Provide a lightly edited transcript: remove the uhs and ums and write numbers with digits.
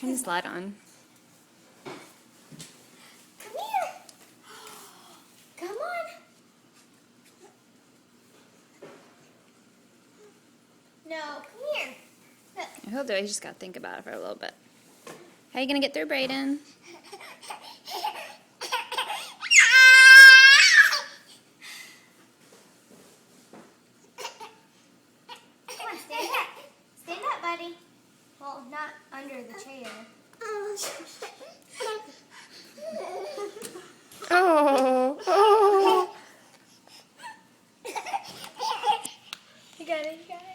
can slide on. Come here. Come on. No, come here. He'll do it. He's just got to think about it for a little bit. How you going to get through, Brayden? Come on, stand up. Stand up, buddy. Well, not under the chair. Oh, oh. You got it, you got it.